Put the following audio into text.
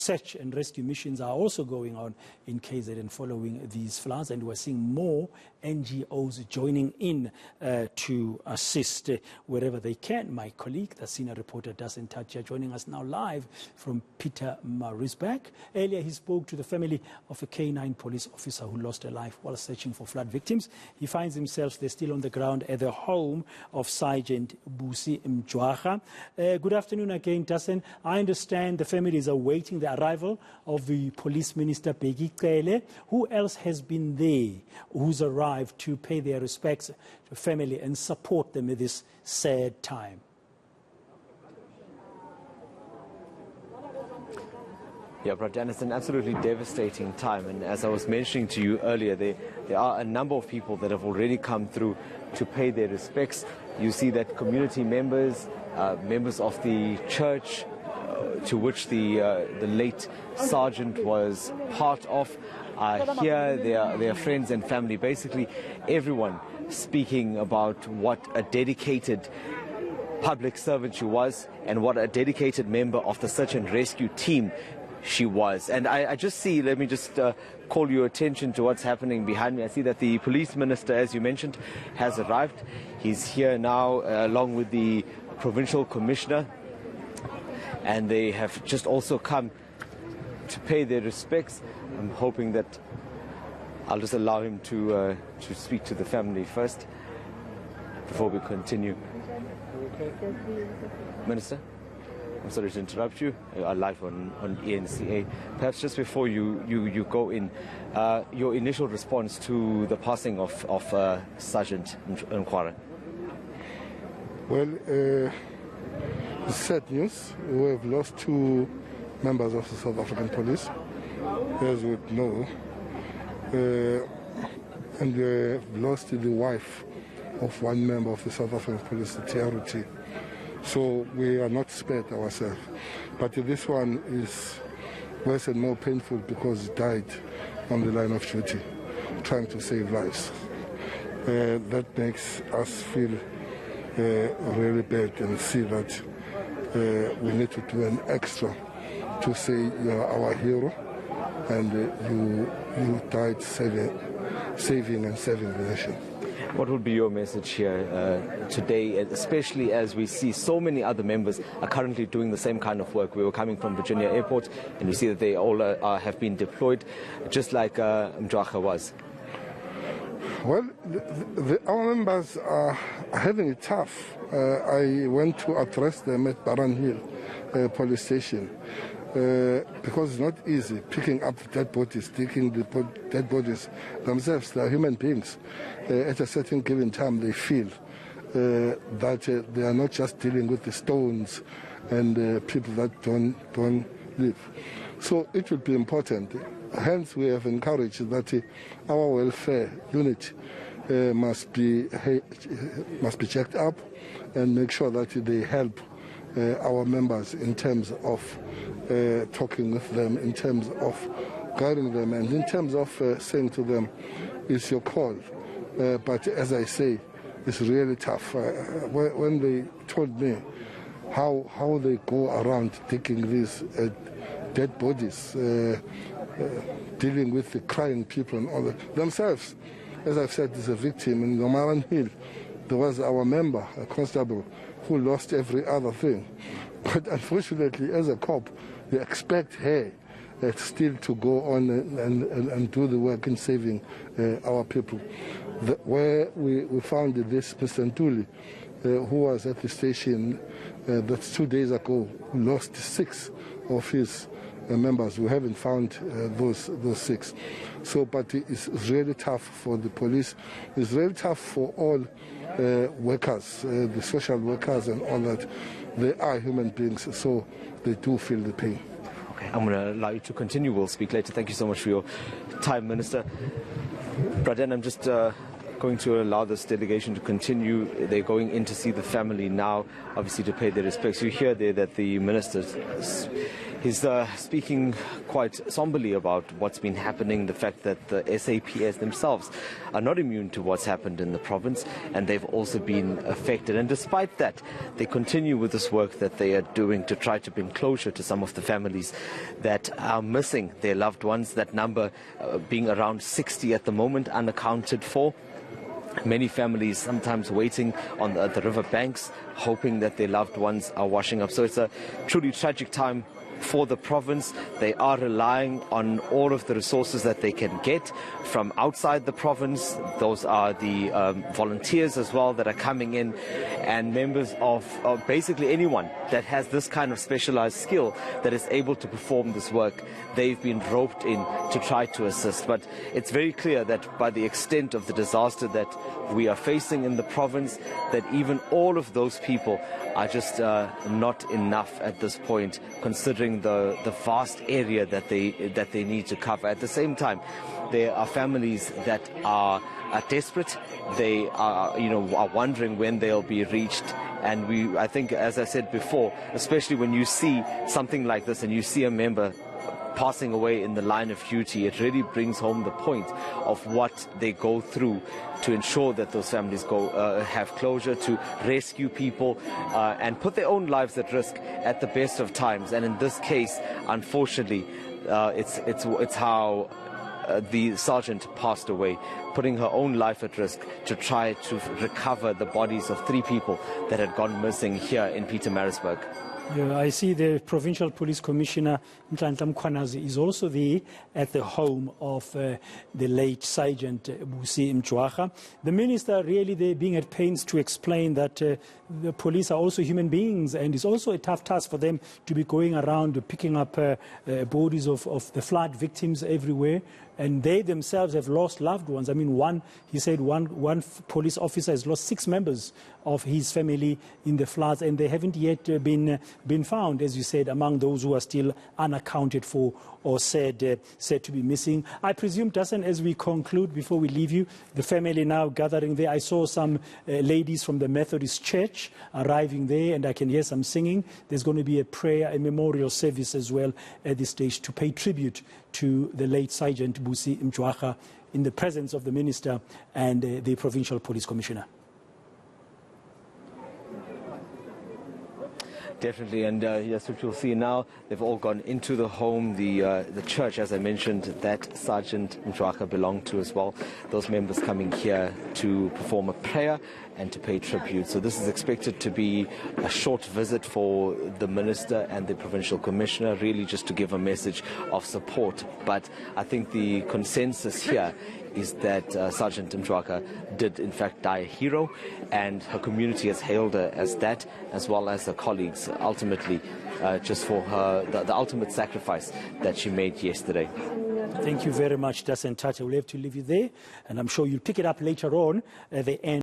Search and rescue missions are also going on in KZN following these floods, and we're seeing more NGOs joining in to assist wherever they can. My colleague, the senior reporter Dasen Thathiah, joining us now live from Pietermaritzburg. Earlier, he spoke to the family of a K9 police officer who lost a life while searching for flood victims. He finds himself there still on the ground at the home of Sergeant Busi Mjwaha. Good afternoon again, Dasen. I understand the family is awaiting the arrival of the police minister, Bheki Cele. Who else has been there who's arrived to pay their respects to family and support them at this sad time? Yeah, Bradan, it's an absolutely devastating time, and as I was mentioning to you earlier, there are a number of people that have already come through to pay their respects. You see that community members, members of the church to which the late sergeant was part of, here, their friends and family, basically everyone speaking about what a dedicated public servant she was and what a dedicated member of the search and rescue team she was. And I just see, let me just call your attention to what's happening behind me. I see that the police minister, as you mentioned, has arrived. He's here now along with the provincial commissioner, and they have just also come to pay their respects. I'm hoping that I'll just allow him to speak to the family first before we continue. Minister, I'm sorry to interrupt you. You are live on eNCA. Perhaps just before you go in, your initial response to the passing of Sergeant Mjwaha. Well, it's sad news. We have lost 2 members of the South African police, as we know, and we have lost the wife of 1 member of the South African police, the TRT. So we are not spared ourselves. But this one is worse and more painful because he died on the line of duty, trying to save lives. That makes us feel really bad and see that we need to do an extra to say you are our hero and you died saving and serving the nation. What would be your message here today, especially as we see so many other members are currently doing the same kind of work? We were coming from Virginia Airport, and we see that they all have been deployed, just like Mjwaha was. Well, our members are having it tough. I went to address them at Baran Hill police station because it's not easy picking up the dead bodies, taking the dead bodies themselves. They are human beings. At a certain given time, they feel that they are not just dealing with the stones and people that don't live. So it will be important. Hence, we have encouraged that our welfare unit must be checked up and make sure that they help our members in terms of talking with them, in terms of guiding them, and in terms of saying to them, it's your call. But as I say, it's really tough. When they told me how they go around taking these dead bodies, dealing with the crying people and all that themselves, as I've said, is a victim. In Baran Hill, there was our member, a constable, who lost every other thing. But unfortunately, as a cop, you expect her still to go on and do the work in saving our people. Where we found this Mr. Ntuli, who was at the station that's 2 days ago, who lost 6 of his members. We haven't found those 6. So, but it's really tough for the police. It's really tough for all workers, the social workers and all that. They are human beings, so they do feel the pain. Okay, I'm going to allow you to continue. We'll speak later. Thank you so much for your time, Minister. Bradan, I'm just going to allow this delegation to continue. They're going in to see the family now, obviously to pay their respects. You hear there that the minister He's speaking quite somberly about what's been happening, the fact that the SAPS themselves are not immune to what's happened in the province, and they've also been affected. And despite that, they continue with this work that they are doing to try to bring closure to some of the families that are missing their loved ones, that number being around 60 at the moment, unaccounted for. Many families sometimes waiting on the river banks, hoping that their loved ones are washing up. So it's a truly tragic time for the province. They are relying on all of the resources that they can get from outside the province. Those are the volunteers as well that are coming in, and members of basically anyone that has this kind of specialized skill that is able to perform this work. They've been roped in to try to assist. But it's very clear that by the extent of the disaster that we are facing in the province, that even all of those people are just not enough at this point, considering the vast area that they need to cover. At the same time, there are families that are desperate. They are wondering when they'll be reached. And I think, as I said before, especially when you see something like this and you see a member passing away in the line of duty, it really brings home the point of what they go through to ensure that those families have closure, to rescue people and put their own lives at risk at the best of times. And in this case, unfortunately, it's how the sergeant passed away, putting her own life at risk to try to recover the bodies of 3 people that had gone missing here in Pietermaritzburg. Yeah, I see the Provincial Police Commissioner, Nhlanhla Mkhwanazi, is also there at the home of the late Sergeant Busi Mjwara. The Minister really there being at pains to explain that the police are also human beings, and it's also a tough task for them to be going around picking up bodies of the flood victims everywhere. And they themselves have lost loved ones. I mean, he said one police officer has lost 6 members of his family in the floods, and they haven't yet been found, as you said, among those who are still unaccounted for or said to be missing. I presume, Dasen, as we conclude, before we leave you, the family now gathering there. I saw some ladies from the Methodist Church arriving there, and I can hear some singing. There's going to be a prayer, a memorial service as well at this stage to pay tribute to the late Sergeant Busi Mjwara in the presence of the Minister and the Provincial Police Commissioner. Definitely, and yes, which you'll see now, they've all gone into the home. The church, as I mentioned, that Sergeant Mjwara belonged to as well. Those members coming here to perform a prayer and to pay tribute. So this is expected to be a short visit for the Minister and the Provincial Commissioner, really just to give a message of support. But I think the consensus here is that Sergeant Mjwara did in fact die a hero, and her community has hailed her as that, as well as her colleagues, ultimately just for her the ultimate sacrifice that she made yesterday. Thank you very much, Dasen Thathiah. We'll have to leave you there, and I'm sure you'll pick it up later on at the end.